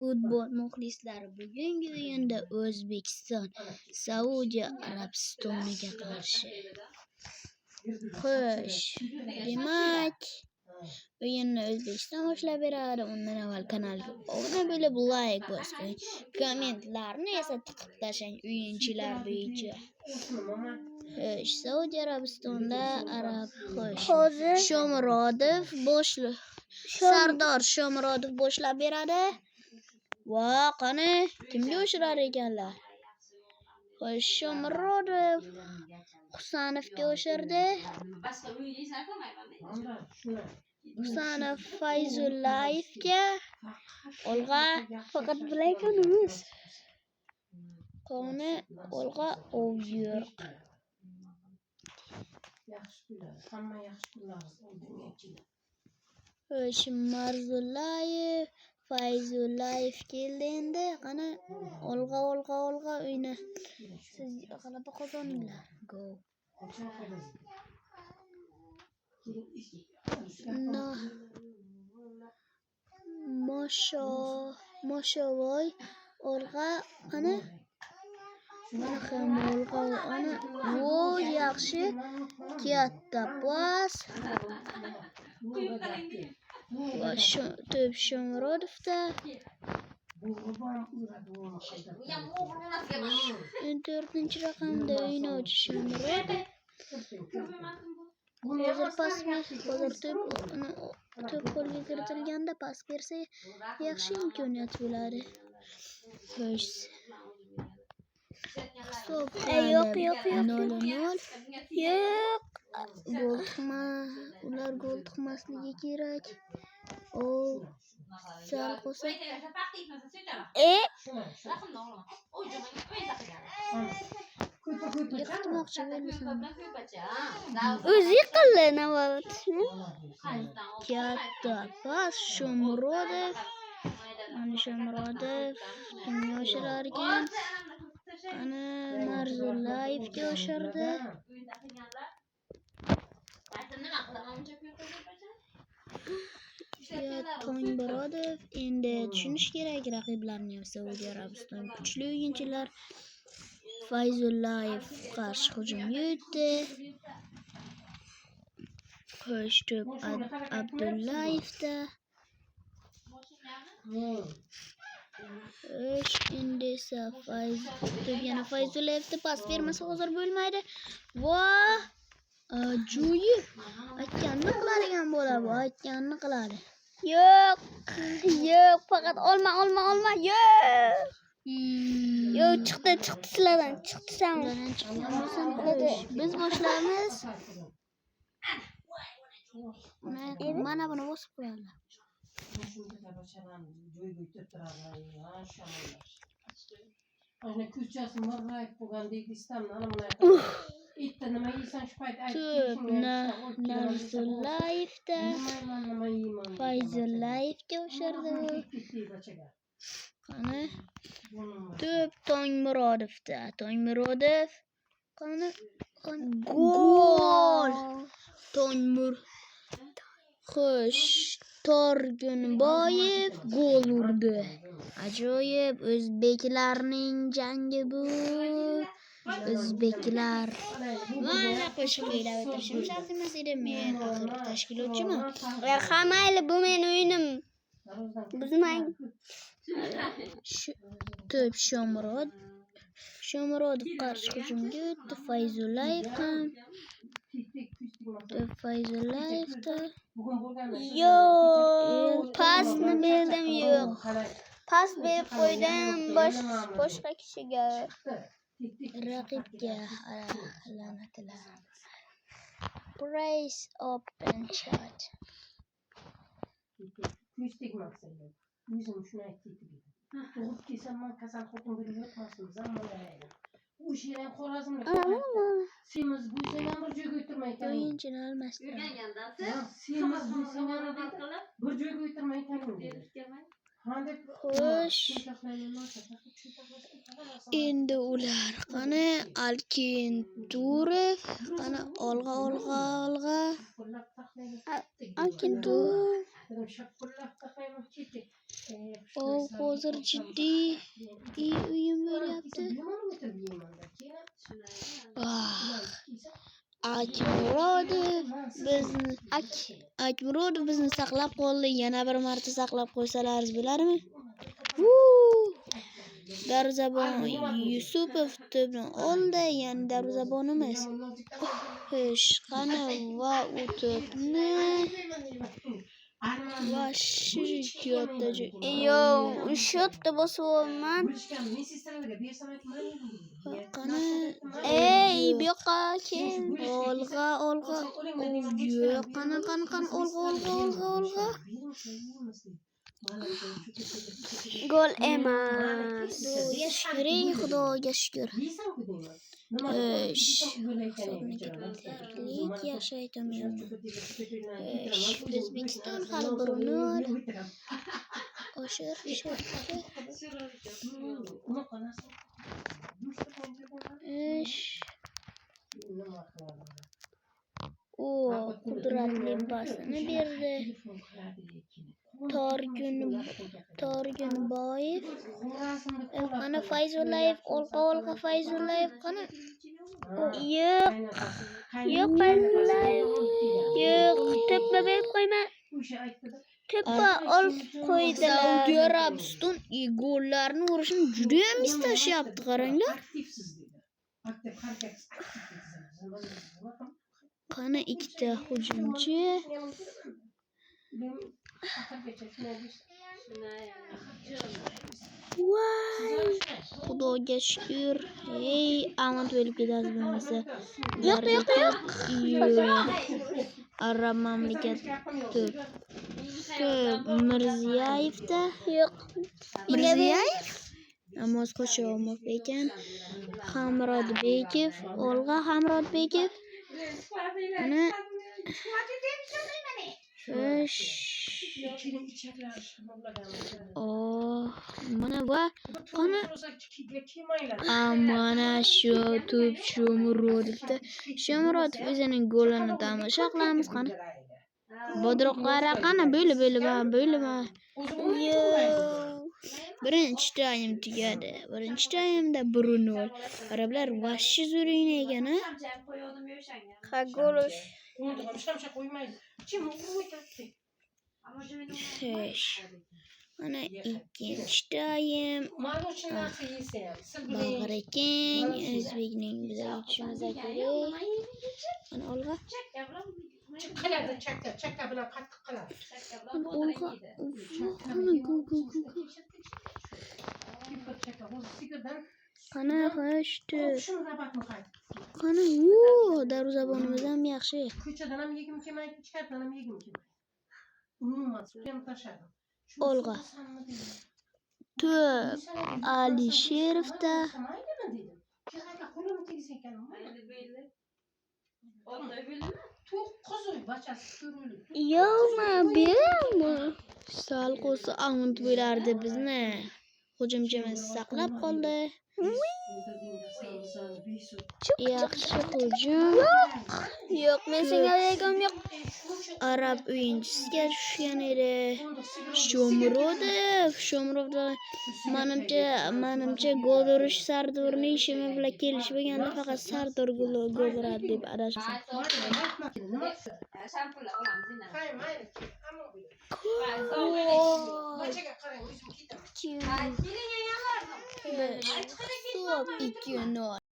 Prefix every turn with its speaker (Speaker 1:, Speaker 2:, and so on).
Speaker 1: Futbol muxlislari, bugungi o'yinda O'zbekiston Saudiya Arabistoniga qarshi. Xo'sh, demak, o'yinni O'zbekiston boshlab beradi. Undan avval kanalga obuna bo'lib, like bosing, kommentlarni esa tiqib tashlang o'yinchilar bo'yicha. Xo'sh, Saudiya Arabistonda Sardor Shomurodov boshlab beradi. Va qani kimga o'shirar ekanlar? Xo'sh, Shomurodov Husanovga o'shirdi. Husanov Fayzullayevga. Olg'a faqat bilaykanimiz. Qoni Olg'a Ovyurq. Xo'sh, Marzullayev Fayzullayev keldi endi. Qani Olg'a o'yna. Siz g'alaba qozoninglar. Go. Moshovoy Olg'a qani ana voy yaxshi katta pas. Va to'p Shomurodovda. 4-raqamda o'ynovchi Shomurodov. Hozir to'p qo'lga kiritilganda pas bersa yaxshi imkoniyat bo'ladi. Xo'sh. Yo'q. 0-0. Yo'q. Ular gol tuxmasligi kerak. Sal qo'sa. Yiqitmoqchi bo'lsam. O'zi yiqildi navbatni. Katta pas Shomurodov. Shomurodov kimga o'shirar ekan? Ana Marzulayevga o'shirdi. To'ngbirodov endi tushunish kerak raqiblarni. Saudiya Arabiston kuchli o'yinchilar. Fayzullayev qarshi hujumga o'tdi. Xo'sh, to'p Abdullayevda. Xo'sh, endi esa yana Fayzullayevda pas bermasa hozir bo'lmaydi. Va ajoyib aytganini qiladigan bola bu, aytganini qiladi. Yo'q, faqat olma. Yo'q, chiqdi sizlardan, chiqdi. Biz boshlaymiz. Mana buni bosib qo'yadilar. Narsullayevda Fayzullayevga o'shirdi. Qani to'p To'ngmurodovda. To'ngmurodov qani gol. Xo'sh, Torgunboyev gol urdi. Ajoyib, o'zbeklarning jangi bu. O'zbeklar. Mana qo'shiq kuylab o'tirishim shart emas edi. Men oxirgi tashkilotchiman. Mayli, bu mening o'yinim. Buzmang. To'p Shomurodov qarshi hujumga o'tdi. Fayzullayev ham. To'p Fayzullayevda. Yo'q, pasni berdim, yo'q. Pas berib qo'ydim boshqa kishiga. Raqibga la'natlar. Praise open shot. O'zim shuni aytib tug'ib kelsam men kasal xotin bo'lib yotmasmiz ammolaydi. O'sha ham Xorazmlik. Semiz bo'lsang ham bir joyga o'tirmay ekan. O'yinchini almashtirdi. Semiz bo'lsang ham bir joyga o'tirmay ekan. Xo'sh. Endi ular qani Alkin Turov, qani olg'a. Alkin Turov
Speaker 2: Hozir jiddiy o'yin bo'lyapti. Akmurodov bizni saqlab qoldi. Yana bir marta saqlab qo'ysalaringiz bo'larmi? Darvozabon Yusupov to'pni oldi. Yani darvozabonimiz. Xo'sh, qani va u to'pni va shirkiyotda shotda bosyapman. Qani bu yoqqa kel. Olg'a. Yo'q, qani olg'a. Gol emas. Xudoga shukr. Yaxshi aytaman. O'zbekiston hali 1-0. Oshir. Qudratli pasini berdi. Torgunboyev. Qani Fayzullayev, olqa Fayzullayev qani? Yo'q Fayzullayev. Yo'q, to'pni berib qo'yma. To'pni olib qo'ydilar. Saudiya Arabiston gollarni urishni juda ham istashyapti, qaranglar. Qani ikkita hujumchi. Xudoga shukr. Amant bo'lib ketadi bo'lmasa. Yo'q. Arab mamlakat to'p. Mirziyevda. Yo'q. Mirziyev? Namoz Qo'shimov ekan. Hamrodbekov, Olg'a Hamrodbekov. Ana mana va qani mana shu to'p Shomurodovda. Shomurodov o'zining golini tomosha qilamiz qani. Bodroq qara qani bo'lma. Birinchi taym tugadi. Birinchi taymda 1-0. Arablar vashshi zo'r o'ynagan a? Gol. Mana ikkinchi taym. Bag'rikeng o'zbekning bizga yutishimiz kerak. Mana olg'a. Chakka bilan qattiq qiladi. Olg'a. Qani xo'shdi. Qani darvozabonimiz ham yaxshi. Ko'chadan ham yegim kelmaydi, ichkaridan ham yegim kelmaydi. Umuman ham tashladim. Olg'a. To'p Alisherovda. Yo'qmi? Sal qo'sa Amant bo'lardi bizni. Hujumchimiz saqlab qoldi. Yaxshi hujum. Yo'q, men senga yegim yo'q. Arab o'yinchisiga tushgan edi. Shomurodov manimcha gol urish Sardorning ishimi bilan kelishmaganda faqat Sardor gol uradi deb adashibsan. Stop 2-0.